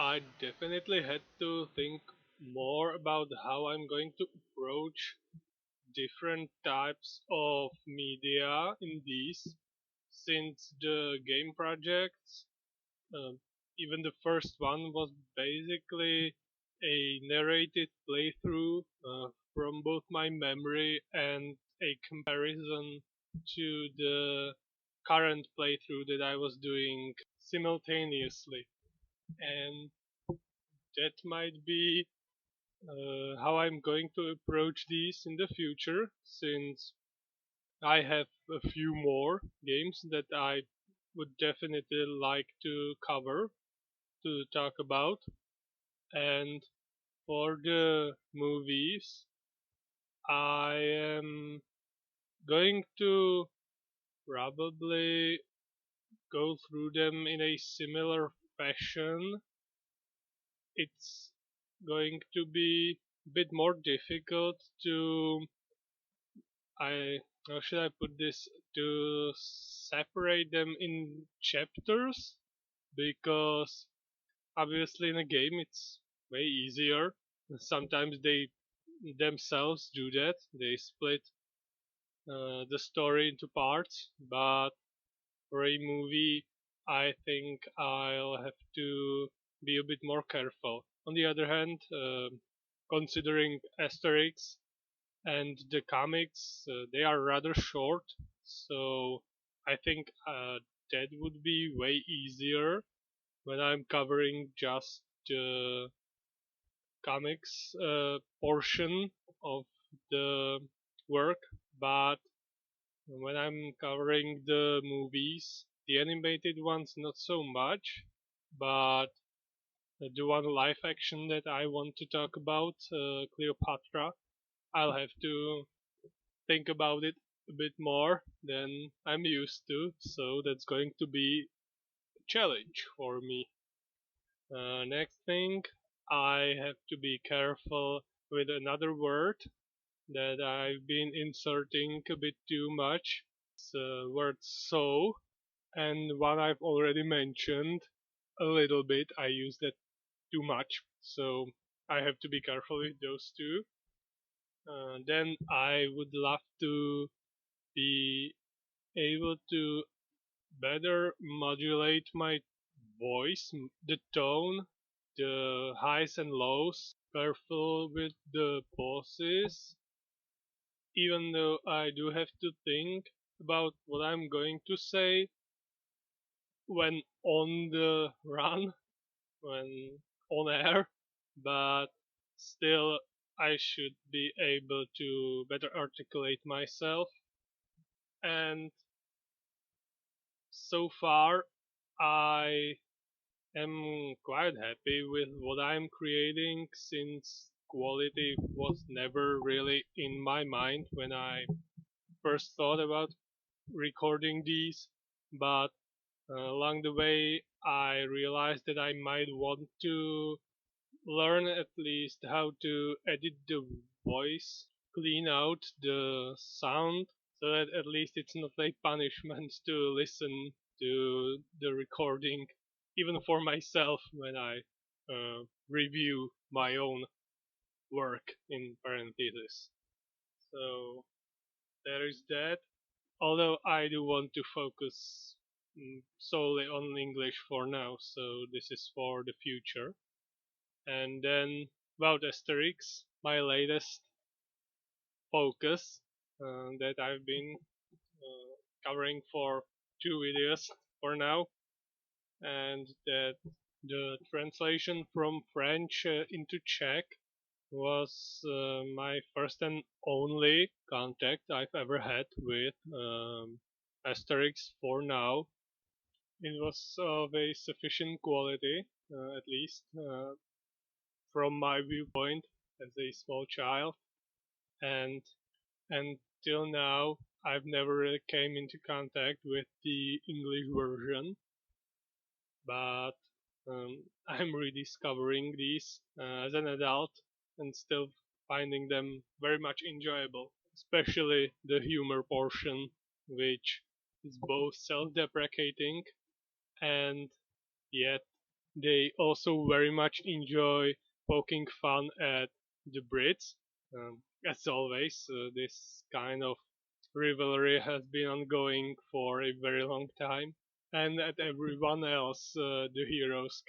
I definitely had to think more about how I'm going to approach different types of media in these, since the game projects, um, even the first one was basically a narrated playthrough from both my memory and a comparison to the current playthrough that I was doing simultaneously. And that might be how I'm going to approach these in the future, since I have a few more games that I would definitely like to cover, to talk about. And for the movies, I am going to probably go through them in a similar fashion. It's going to be a bit more difficult to I how should I put this, to separate them in chapters, because obviously in a game it's way easier. Sometimes they themselves do that. They split the story into parts, but for a movie, I think I'll have to be a bit more careful. On the other hand, considering Asterix and the comics, they are rather short, so I think that would be way easier when I'm covering just the comics portion of the work. But when I'm covering the movies, the animated ones not so much, but the one live action that I want to talk about, Cleopatra, I'll have to think about it a bit more than I'm used to, so that's going to be a challenge for me. Next thing, I have to be careful with another word that I've been inserting a bit too much. It's the word so, and one I've already mentioned a little bit. I use that too much, so I have to be careful with those two. Then I would love to be able to better modulate my voice, the tone, the highs and lows, careful with the pauses, even though I do have to think about what I'm going to say when on the run, when on air, but still I should be able to better articulate myself. And so far, I am quite happy with what I'm creating, since quality was never really in my mind when I first thought about recording these. But along the way, I realized that I might want to learn at least how to edit the voice, clean out the sound, so that at least it's not a punishment to listen to the recording, even for myself when I review my own work in parentheses. So there is that. Although I do want to focus solely on English for now, so this is for the future. And then about Asterix, my latest focus that I've been covering for 2 videos for now, and that the translation from French into Czech was my first and only contact I've ever had with Asterix for now. It was of a sufficient quality, at least from my viewpoint as a small child, and until now I've never really came into contact with the English version, but I'm rediscovering these as an adult and still finding them very much enjoyable, especially the humor portion, which is both self-deprecating and yet They also very much enjoy poking fun at the Brits. As always, this kind of rivalry has been ongoing for a very long time, and at everyone else the heroes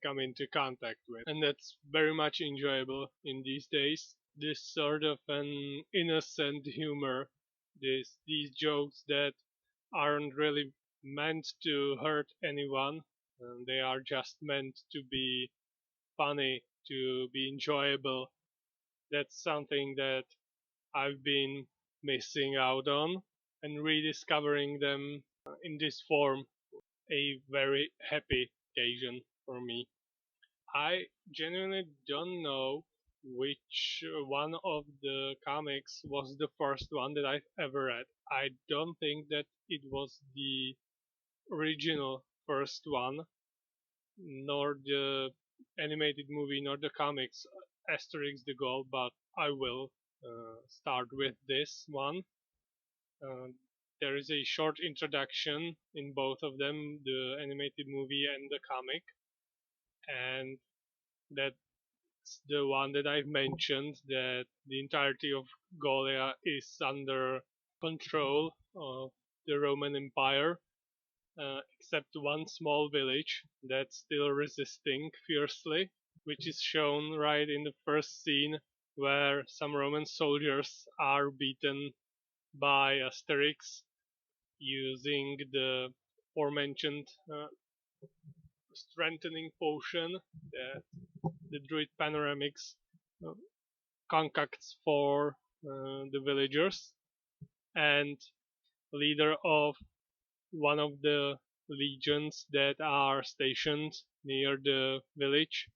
come into contact with. And that's very much enjoyable in these days. This sort of an innocent humor, these jokes that aren't really meant to hurt anyone. They are just meant to be funny, to be enjoyable. That's something that I've been missing out on, and rediscovering them in this form, a very happy occasion for me. I genuinely don't know which one of the comics was the first one that I've ever read. I don't think that it was the original first one, nor the animated movie, nor the comics, Asterix the Goal, but I will start with this one. Uh, there is a short introduction in both of them, the animated movie and the comic, and that's the one that I've mentioned, that the entirety of Galia is under control of the Roman Empire, except one small village that's still resisting fiercely, which is shown right in the first scene where some Roman soldiers are beaten by Asterix using the aforementioned strengthening potion that the druid Panoramix uh, concocts for the villagers, and leader of one of the legions that are stationed near the village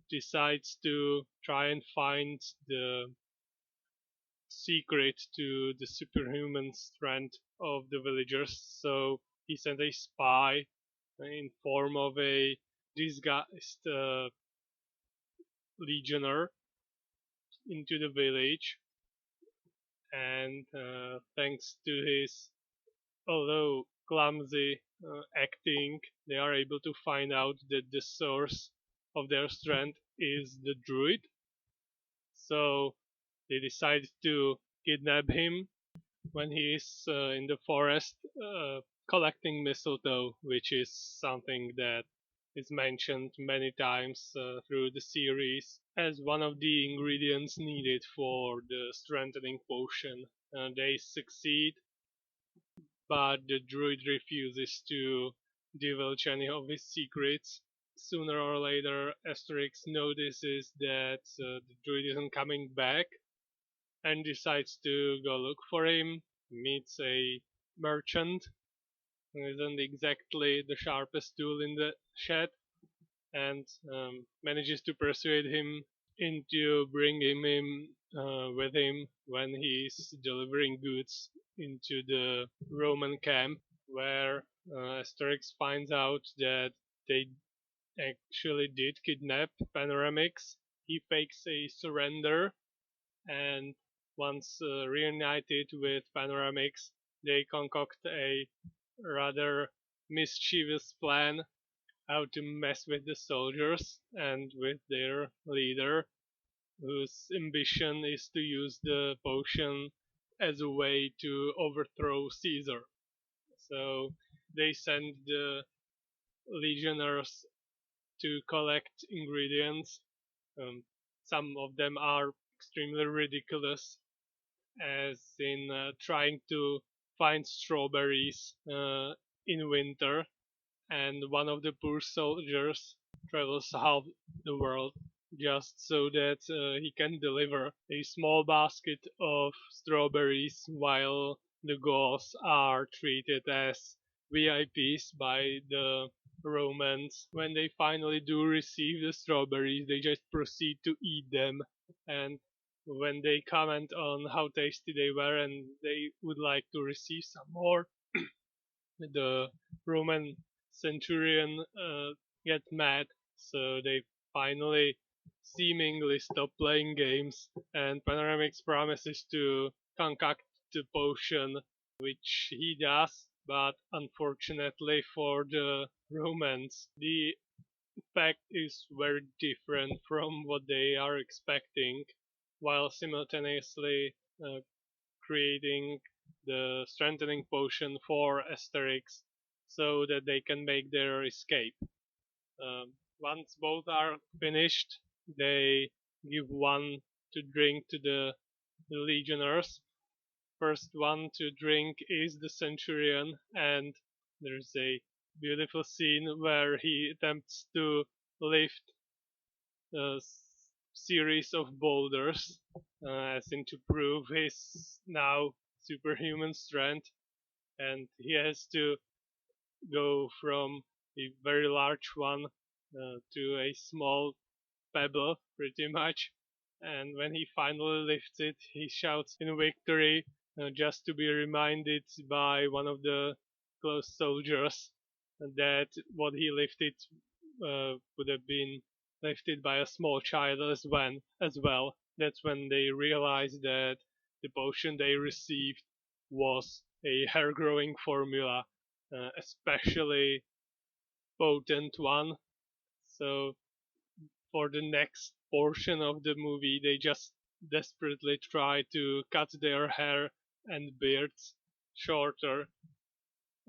decides to try and find the secret to the superhuman strength of the villagers. So he sent a spy in form of a disguised legionnaire into the village, and thanks to his, although clumsy acting, they are able to find out that the source of their strength is the druid. So they decide to kidnap him when he is in the forest collecting mistletoe, which is something that is mentioned many times through the series as one of the ingredients needed for the strengthening potion. They succeed, but the druid refuses to divulge any of his secrets. Sooner or later, Asterix notices that the druid isn't coming back and decides to go look for him. Meets a merchant who isn't exactly the sharpest tool in the shed, and manages to persuade him into bringing him with him when he's delivering goods into the Roman camp, where Asterix finds out that they actually did kidnap Panoramix. He fakes a surrender, and once reunited with Panoramix, they concoct a rather mischievous plan how to mess with the soldiers and with their leader, whose ambition is to use the potion as a way to overthrow Caesar. So they send the legionnaires to collect ingredients. Um, some of them are extremely ridiculous, as in trying to find strawberries in winter, and one of the poor soldiers travels half the world just so that he can deliver a small basket of strawberries, while the Gauls are treated as VIPs by the Romans. When they finally do receive the strawberries, they just proceed to eat them, and when they comment on how tasty they were and they would like to receive some more, the Roman centurion get mad, so they finally seemingly stop playing games, and Panoramix promises to concoct the potion, which he does, but unfortunately for the Romans, the fact is very different from what they are expecting, while simultaneously uh, creating the strengthening potion for Asterix so that they can make their escape. Once both are finished, they give one to drink to the legionnaires. First one to drink is the centurion, and there's a beautiful scene where he attempts to lift a series of boulders, as in to prove his now superhuman strength, and he has to go from a very large one to a small pebble, pretty much. And when he finally lifts it, he shouts in victory, just to be reminded by one of the close soldiers that what he lifted would have been lifted by a small child as well. That's when they realized that the potion they received was a hair growing formula, especially potent one. So for the next portion of the movie, they just desperately try to cut their hair and beards shorter,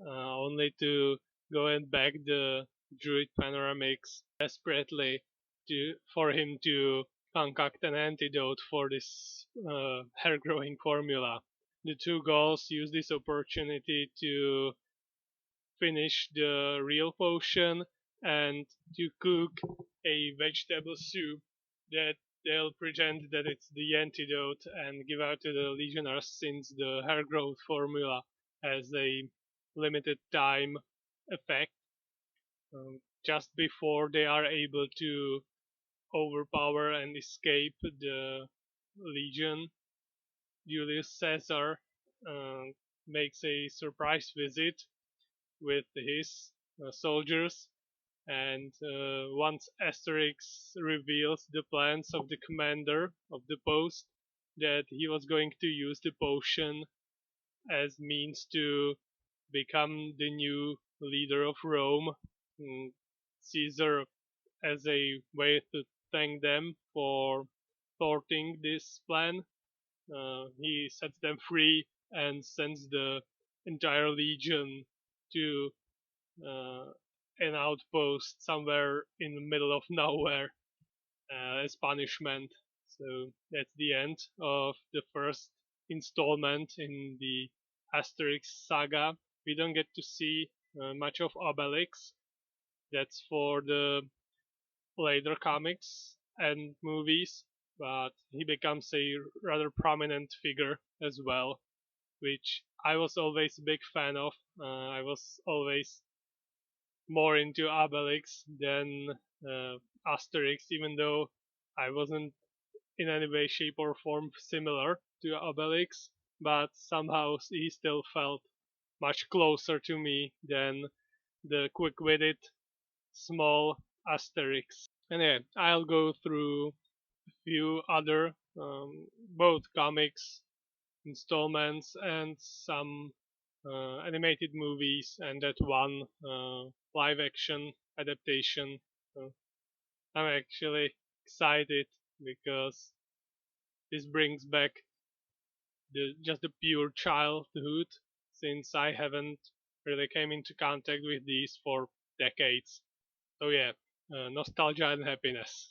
only to go and beg the druid panoramics desperately for him to concoct an antidote for this hair growing formula. The two girls use this opportunity to finish the real potion and to cook a vegetable soup that they'll pretend that it's the antidote and give out to the legionnaires, since the hair growth formula has a limited time effect, just before they are able to overpower and escape the legion. Julius Caesar uh, makes a surprise visit with his soldiers, and once Asterix reveals the plans of the commander of the post, that he was going to use the potion as means to become the new leader of Rome, mm, Caesar, as a way to thank them for thwarting this plan, he sets them free and sends the entire legion to uh, an outpost somewhere in the middle of nowhere, as punishment. So that's the end of the first installment in the Asterix saga. We don't get to see much of Obelix. That's for the later comics and movies, but he becomes a rather prominent figure as well, which I was always a big fan of. I was always more into Obelix than Asterix, even though I wasn't in any way, shape, or form similar to Obelix, but somehow he still felt much closer to me than the quick witted, small Asterix. And yeah, I'll go through a few other both comics installments and some animated movies, and that one live action adaptation. Uh, I'm actually excited because this brings back just the pure childhood, since I haven't really came into contact with these for decades. So yeah, nostalgia and happiness.